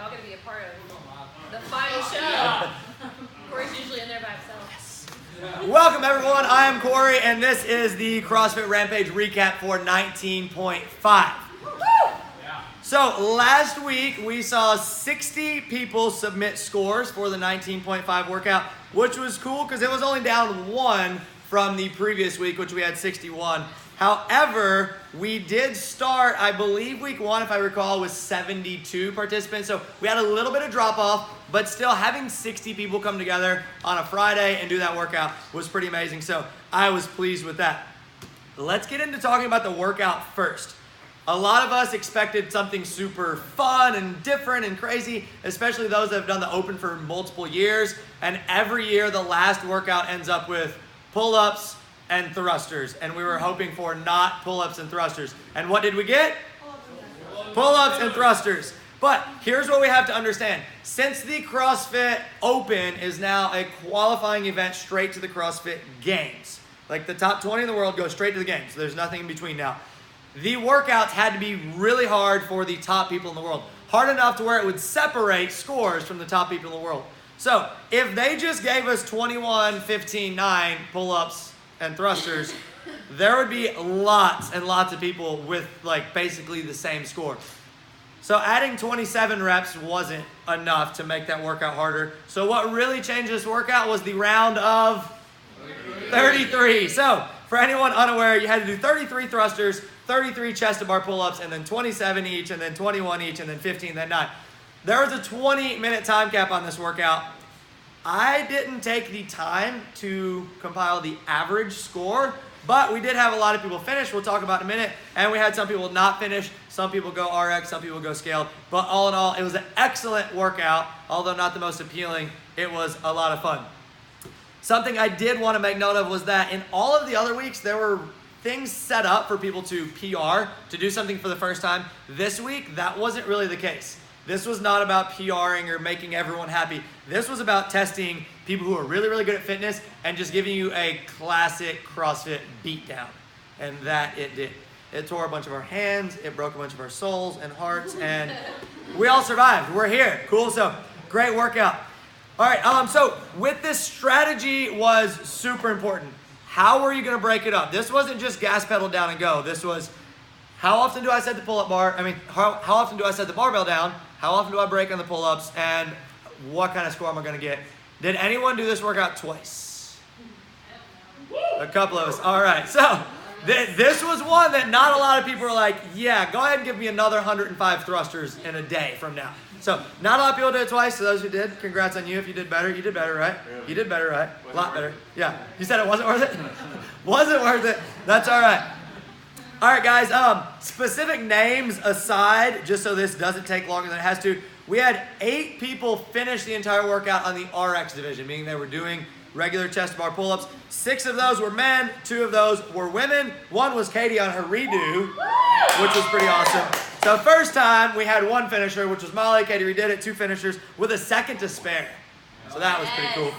y'all going to be a part of the final show. Corey's usually in there by himself. Welcome everyone, I am Corey and this is the CrossFit Rampage Recap for 19.5. So last week we saw 60 people submit scores for the 19.5 workout, which was cool because it was only down one from the previous week, which we had 61. However, we did start, I believe week one, if I recall, with 72 participants. So we had a little bit of drop off, but still having 60 people come together on a Friday and do that workout was pretty amazing. So I was pleased with that. Let's get into talking about the workout first. A lot of us expected something super fun and different and crazy, especially those that have done the open for multiple years. And every year the last workout ends up with pull-ups and thrusters. And we were hoping for not pull-ups and thrusters. And what did we get? Pull-ups and thrusters. But here's what we have to understand. Since the CrossFit Open is now a qualifying event straight to the CrossFit Games, like the top 20 in the world go straight to the Games. So there's nothing in between now. The workouts had to be really hard for the top people in the world. Hard enough to where it would separate scores from the top people in the world. So if they just gave us 21, 15, 9 pull-ups and thrusters, there would be lots and lots of people with like basically the same score. So adding 27 reps wasn't enough to make that workout harder. So what really changed this workout was the round of 33. So for anyone unaware, you had to do 33 thrusters, 33 chest to bar pull-ups, and then 27 each, and then 21 each, and then 15, then 9. There was a 20-minute time cap on this workout. I didn't take the time to compile the average score, but we did have a lot of people finish. We'll talk about in a minute. And we had some people not finish. Some people go RX, some people go scaled. But all in all, it was an excellent workout. Although not the most appealing, it was a lot of fun. Something I did want to make note of was that in all of the other weeks, there were things set up for people to PR, to do something for the first time. This week, that wasn't really the case. This was not about PRing or making everyone happy. This was about testing people who are really, really good at fitness and just giving you a classic CrossFit beatdown. And that it did. It tore a bunch of our hands, it broke a bunch of our souls and hearts, and we all survived. We're here. Cool, so great workout. All right, so with this, strategy was super important. How were you going to break it up? This wasn't just gas pedal down and go. This was, how often do I set the pull-up bar? How often do I set the barbell down? How often do I break on the pull-ups? And what kind of score am I going to get? Did anyone do this workout twice? A couple of us. All right, so this was one that not a lot of people were like, yeah, go ahead and give me another 105 thrusters in a day from now. So not a lot of people did it twice. So those who did, congrats on you. If you did better, you did better, right? You did better, right? A lot better. Yeah. You said it wasn't worth it? Wasn't worth it. That's all right. All right, guys. Specific names aside, just so this doesn't take longer than it has to, we had 8 people finish the entire workout on the RX division, meaning they were doing regular chest bar pull-ups. 6 of those were men, 2 of those were women. 1 was Katie on her redo, which was pretty awesome. So first time we had 1 finisher, which was Molly. Katie redid it, 2 finishers with a second to spare. So that was pretty cool.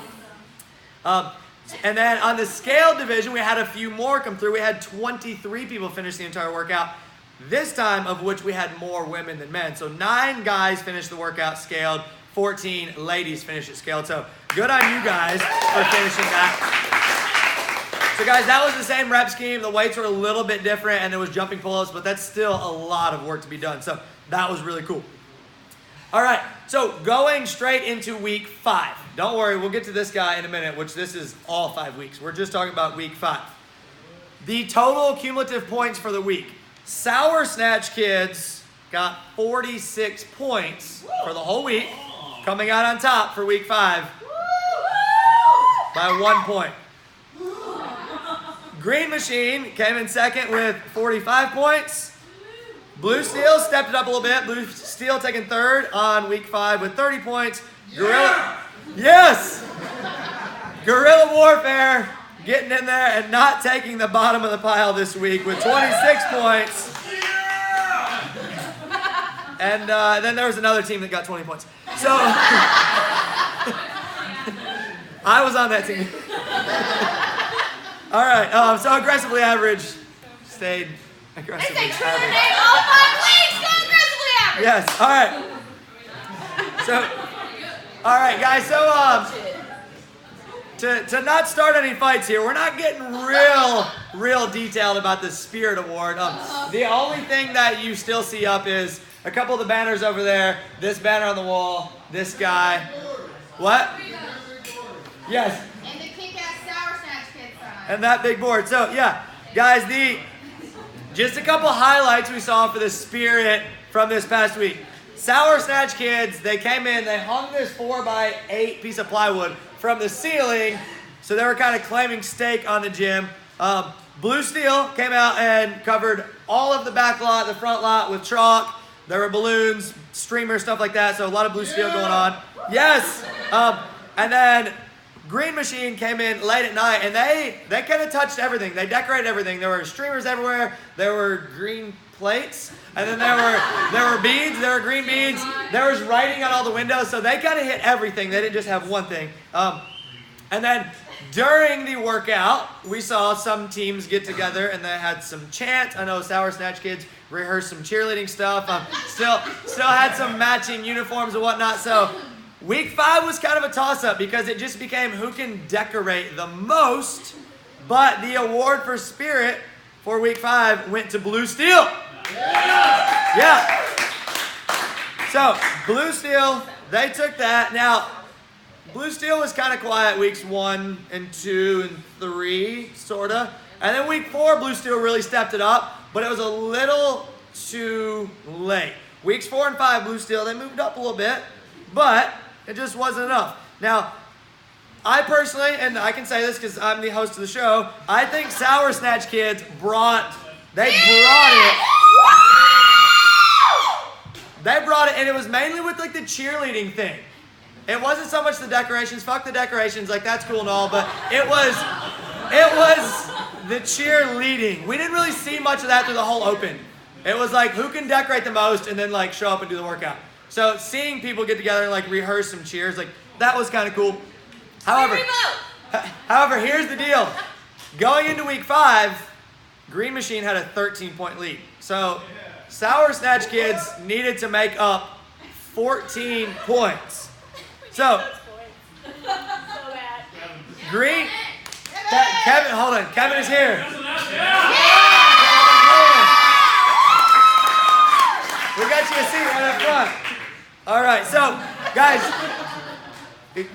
And then on the scale division, we had a few more come through. We had 23 people finish the entire workout. This time, of which we had more women than men. So 9 guys finished the workout scaled, 14 ladies finished it scaled. So good on you guys for finishing that. So guys, that was the same rep scheme. The weights were a little bit different and there was jumping pull-ups, but that's still a lot of work to be done. So that was really cool. All right, so going straight into week 5. Don't worry, we'll get to this guy in a minute, which this is all 5 weeks. We're just talking about week 5. The total cumulative points for the week. Sour Snatch kids got 46 points for the whole week, coming out on top for week 5 by 1 point. Green Machine came in second with 45 points. Blue Steel stepped it up a little bit. Blue Steel taking third on week 5 with 30 points. Gorilla, yes! Guerrilla Warfare getting in there and not taking the bottom of the pile this week with 26 points. And then there was another team that got 20 points. So I was on that team. All right, so aggressively average stayed aggressively They say true average. name all 5 weeks, go aggressively average. Yes, all right. So, all right, guys. So, to not start any fights here, we're not getting real detailed about the Spirit Award. The only thing that you still see up is a couple of the banners over there, this banner on the wall, this guy. What? Yes. And the kick-ass Sour Snatch Kids sign. And that big board. So, yeah, guys, just a couple highlights we saw for the Spirit from this past week. Sour Snatch Kids, they came in, they hung this 4x8 piece of plywood from the ceiling, so they were kind of claiming stake on the gym. Blue Steel came out and covered all of the back lot, the front lot with chalk. There were balloons, streamers, stuff like that, so a lot of Blue Steel going on. Yes! And then Green Machine came in late at night, and they kind of touched everything. They decorated everything. There were streamers everywhere. There were green plates, and then there were beads. There were green beads. There was writing on all the windows, so they kind of hit everything. They didn't just have one thing. And then during the workout, we saw some teams get together, and they had some chants. I know Sour Snatch Kids rehearsed some cheerleading stuff. Still had some matching uniforms and whatnot. So week 5 was kind of a toss-up because it just became who can decorate the most. But the award for Spirit for week 5 went to Blue Steel. Yeah. So Blue Steel, they took that. Now, Blue Steel was kind of quiet weeks 1 and 2 and 3, sort of. And then week 4, Blue Steel really stepped it up, but it was a little too late. Weeks 4 and 5, Blue Steel, they moved up a little bit, but it just wasn't enough. Now, I personally, and I can say this because I'm the host of the show, I think Sour Snatch Kids brought it. They brought it, and it was mainly with like the cheerleading thing. It wasn't so much the decorations. Fuck the decorations, like that's cool and all, but it was the cheerleading. We didn't really see much of that through the whole open. It was like who can decorate the most and then like show up and do the workout. So seeing people get together and like rehearse some cheers, like that was kind of cool. However, here's the deal. Going into week 5, Green Machine had a 13-point lead. So Sour Snatch Kids needed to make up 14 points. So Green, Kevin, hold on. Kevin is here. We got you a seat right up front. All right, so guys,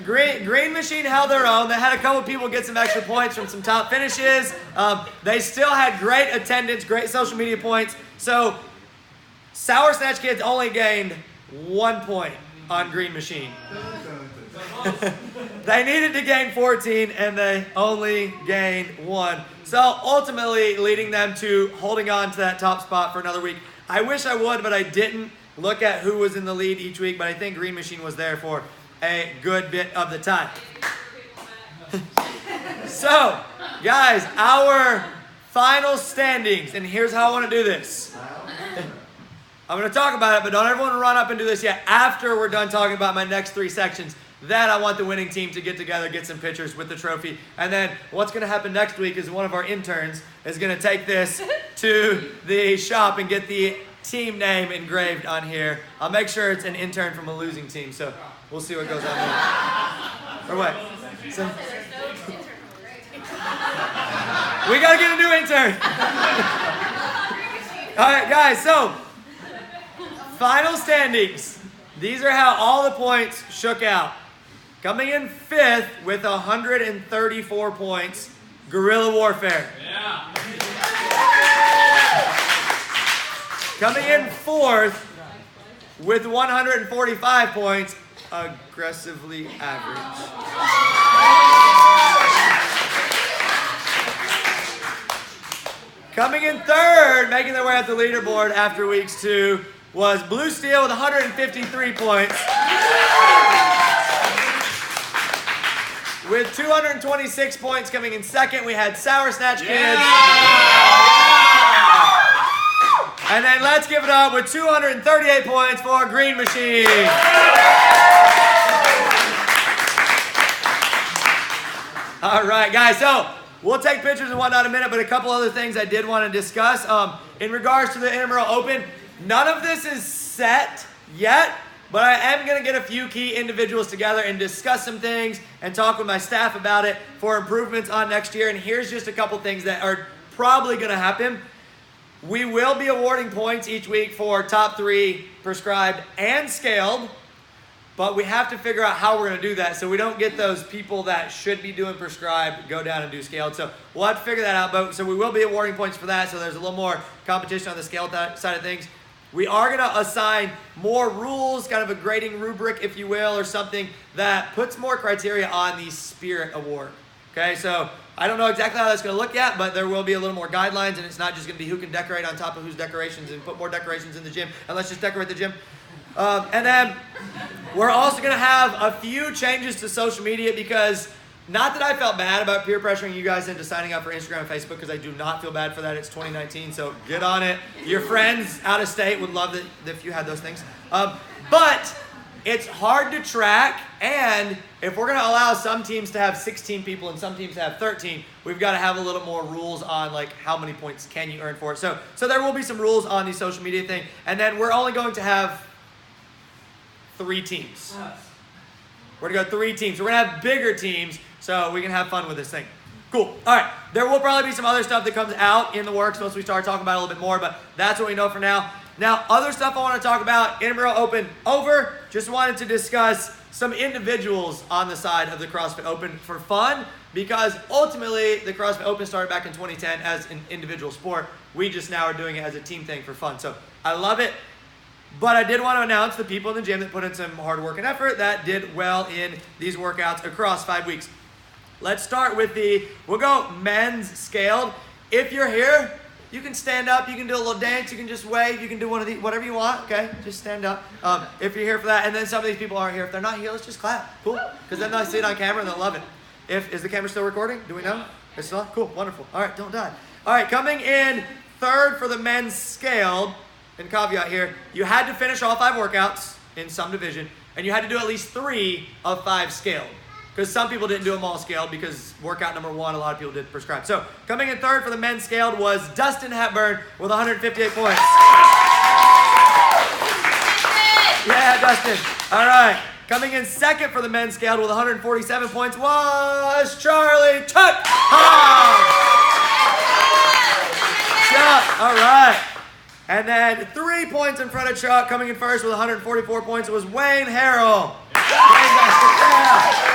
Green Machine held their own. They had a couple people get some extra points from some top finishes. They still had great attendance, great social media points. So Sour Snatch Kids only gained 1 point on Green Machine. They needed to gain 14, and they only gained 1. So ultimately leading them to holding on to that top spot for another week. I wish I would, but I didn't look at who was in the lead each week, but I think Green Machine was there for a good bit of the time. So, guys, our final standings, and here's how I want to do this. I'm going to talk about it, but don't everyone run up and do this yet. After we're done talking about my next 3 sections, then I want the winning team to get together, get some pictures with the trophy. And then what's going to happen next week is one of our interns is going to take this to the shop and get the team name engraved on here. I'll make sure it's an intern from a losing team, so we'll see what goes on here. Or what? So, we got to get a new intern. All right, guys, so final standings. These are how all the points shook out. Coming in 5th with 134 points, Guerrilla Warfare. Yeah. Coming in 4th with 145 points, Aggressively Average. Coming in 3rd, making their way up the leaderboard after weeks 2, was Blue Steel with 153 points. With 226 points coming in 2nd, we had Sour Snatch Kids. And then let's give it up with 238 points for Green Machine. All right, guys, so we'll take pictures and whatnot in a minute, but a couple other things I did want to discuss. In regards to the Intramural Open, none of this is set yet, But I am going to get a few key individuals together and discuss some things and talk with my staff about it for improvements on next year. And here's just a couple things that are probably going to happen. We will be awarding points each week for top 3 prescribed and scaled. But we have to figure out how we're going to do that so we don't get those people that should be doing prescribed go down and do scaled. So we'll have to figure that out. But so we will be awarding points for that. So there's a little more competition on the scaled side of things. We are going to assign more rules, kind of a grading rubric, if you will, or something that puts more criteria on the Spirit Award. Okay, so I don't know exactly how that's going to look yet, but there will be a little more guidelines, and it's not just going to be who can decorate on top of whose decorations and put more decorations in the gym, and let's just decorate the gym. And then we're also going to have a few changes to social media because not that I felt bad about peer pressuring you guys into signing up for Instagram and Facebook because I do not feel bad for that. It's 2019, so get on it. Your friends out of state would love it if you had those things. But it's hard to track, and if we're going to allow some teams to have 16 people and some teams to have 13, we've got to have a little more rules on like how many points can you earn for it. So there will be some rules on the social media thing, and then we're only going to have 3 teams. We're going to go 3 teams. We're going to have bigger teams so we can have fun with this thing. Cool. All right. There will probably be some other stuff that comes out in the works once we start talking about it a little bit more, but that's what we know for now. Now, other stuff I want to talk about, Intramural Open over. Just wanted to discuss some individuals on the side of the CrossFit Open for fun because ultimately the CrossFit Open started back in 2010 as an individual sport. We just now are doing it as a team thing for fun. So I love it. But I did want to announce the people in the gym that put in some hard work and effort that did well in these workouts across 5 weeks. Let's start with we'll go men's scaled. If you're here, you can stand up, you can do a little dance, you can just wave, you can do one of these, whatever you want, okay? Just stand up if you're here for that. And then some of these people aren't here. If they're not here, let's just clap. Cool. Because then they'll see it on camera and they'll love it. Is the camera still recording? Do we know? It's still? Cool. Wonderful. All right, don't die. All right, coming in third for the men's scaled, and caveat here, you had to finish all 5 workouts in some division, and you had to do at least 3 of 5 scaled. Because some people didn't do them all scaled because workout number 1, a lot of people did prescribe. So coming in third for the men's scaled was Dustin Hepburn with 158 points. Yeah, Dustin. All right. Coming in second for the men's scaled with 147 points was Charlie Chuck. Chuck. All right. And then 3 points in front of Chuck, coming in first with 144 points, was Wayne Harrell. Yeah.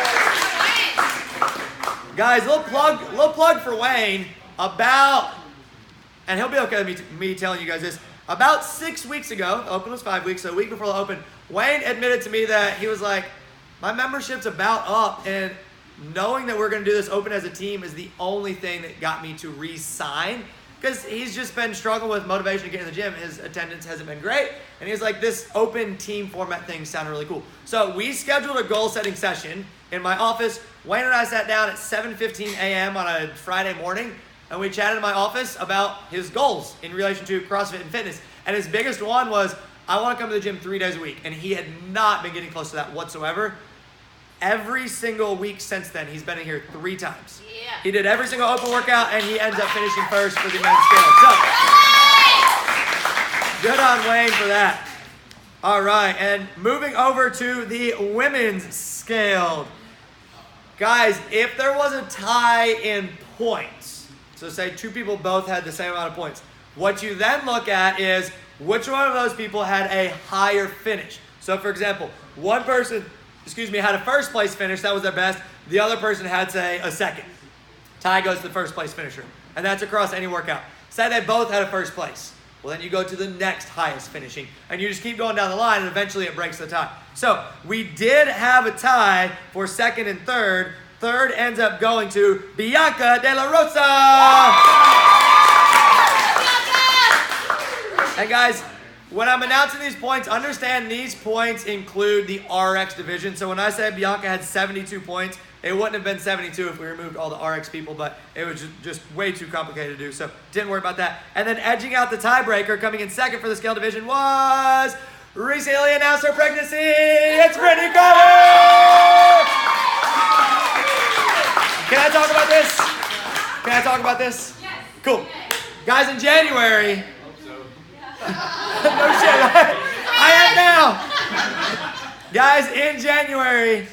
Guys, little plug for Wayne. And he'll be okay with me telling you guys this. About 6 weeks ago, the Open was 5 weeks, so a week before the Open, Wayne admitted to me that he was like, my membership's about up, and knowing that we're going to do this Open as a team is the only thing that got me to re-sign. Because he's just been struggling with motivation to get in the gym. His attendance hasn't been great. And he's like, this open team format thing sounded really cool. So we scheduled a goal setting session in my office. Wayne and I sat down at 7:15 a.m. on a Friday morning. And we chatted in my office about his goals in relation to CrossFit and fitness. And his biggest one was, I want to come to the gym 3 days a week. And he had not been getting close to that whatsoever. Every single week since then, he's been in here 3 times. Yeah. He did every single open workout, and he ends up finishing first for the men's scale. So, good on Wayne for that. All right, and moving over to the women's scale. Guys, if there was a tie in points, so say 2 people both had the same amount of points, what you then look at is which one of those people had a higher finish. So, for example, one person had a first place finish, that was their best. The other person had, say, a second. Tie goes to the first place finisher. And that's across any workout. Say they both had a first place. Well, then you go to the next highest finishing. And you just keep going down the line, and eventually it breaks the tie. So we did have a tie for second and third. Third ends up going to Bianca De La Rosa. And guys, when I'm announcing these points, understand these points include the RX division. So when I say Bianca had 72 points, it wouldn't have been 72 if we removed all the RX people, but it was just way too complicated to do, so didn't worry about that. And then edging out the tiebreaker, coming in second for the scale division was recently announced her pregnancy. It's Brittany Carter! Can I talk about this? Can I talk about this? Yes. Cool. Guys, in January... No shit, right? I am now. Guys, in January,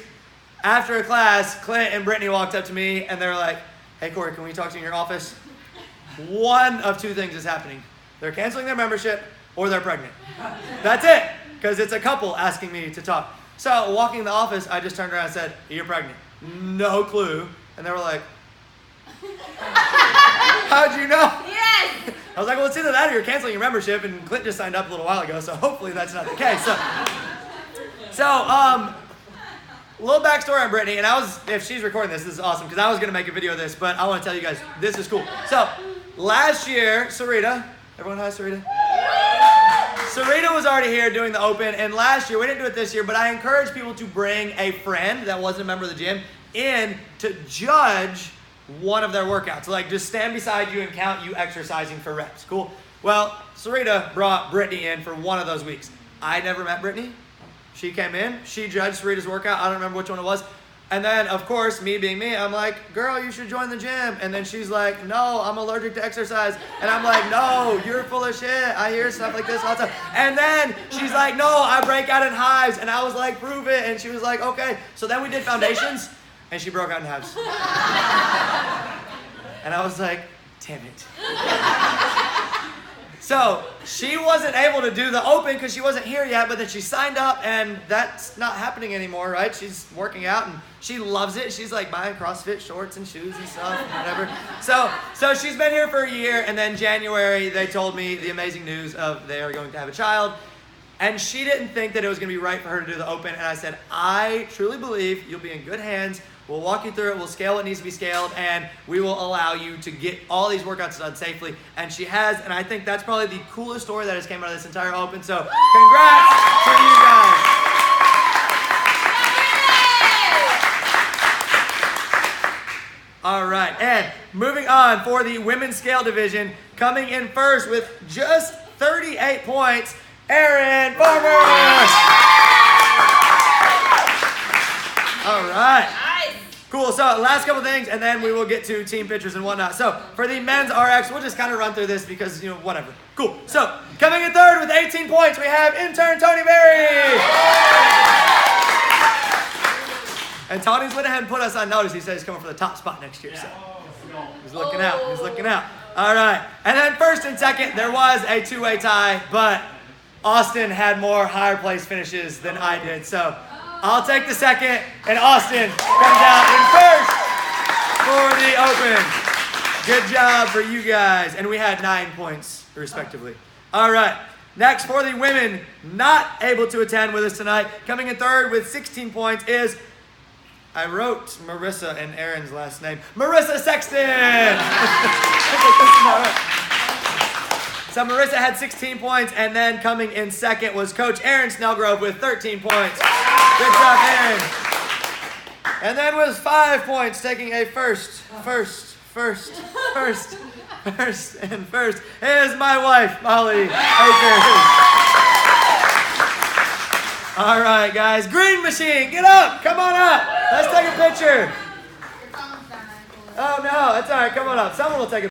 after a class, Clint and Brittany walked up to me and they were like, hey, Corey, can we talk to you in your office? One of two things is happening. They're canceling their membership or they're pregnant. That's it, because it's a couple asking me to talk. So walking in the office, I just turned around and said, you're pregnant. No clue. And they were like, how'd you know? Yes! I was like, well, it's either that or you're canceling your membership, and Clint just signed up a little while ago, so hopefully that's not the case. So, little backstory on Brittany, and if she's recording this is awesome, because I was going to make a video of this, but I want to tell you guys, this is cool. So, last year, Sarita, everyone hi, Sarita? Sarita was already here doing the open, and last year, we didn't do it this year, but I encouraged people to bring a friend that wasn't a member of the gym in to judge one of their workouts. Like, just stand beside you and count you exercising for reps. Cool? Well, Sarita brought Brittany in for one of those weeks. I never met Brittany. She came in. She judged Sarita's workout. I don't remember which one it was. And then, of course, me being me, I'm like, girl, you should join the gym. And then she's like, no, I'm allergic to exercise. And I'm like, no, you're full of shit. I hear stuff like this all the time. And then she's like, no, I break out in hives. And I was like, prove it. And she was like, okay. So then we did foundations. And she broke out in hives. And I was like, damn it. So she wasn't able to do the open because she wasn't here yet, but then she signed up and that's not happening anymore, right? She's working out and she loves it. She's like buying CrossFit shorts and shoes and stuff and whatever. So she's been here for a year, and then January they told me the amazing news of they are going to have a child. And she didn't think that it was going to be right for her to do the open. And I said, I truly believe you'll be in good hands. We'll walk you through it. We'll scale what needs to be scaled. And we will allow you to get all these workouts done safely. And she has. And I think that's probably the coolest story that has came out of this entire open. So congrats to you guys. All right. And moving on for the women's scale division, coming in first with just 38 points, Erin Farmer. All right. Nice. Cool. So last couple things, and then we will get to team pictures and whatnot. So for the men's RX, we'll just kind of run through this because, whatever. Cool. So coming in third with 18 points, we have intern Tony Berry. And Tony's went ahead and put us on notice. He said he's coming for the top spot next year. So he's looking out. He's looking out. All right. And then first and second, there was a two-way tie, but Austin had more higher place finishes than I did. So I'll take the second, and Austin comes out in first for the open. Good job for you guys. And we had 9 points, respectively. All right. Next, for the women not able to attend with us tonight, coming in third with 16 points is, I wrote Marissa and Erin's last name, Marissa Sexton. So Marissa had 16 points, and then coming in second was Coach Erin Snellgrove with 13 points. Good job, Erin. And then was 5 points, taking a first is my wife, Molly Akers. All right, guys. Green machine, get up. Come on up. Let's take a picture. Your phone's done. Oh, no, that's all right. Come on up. Someone will take a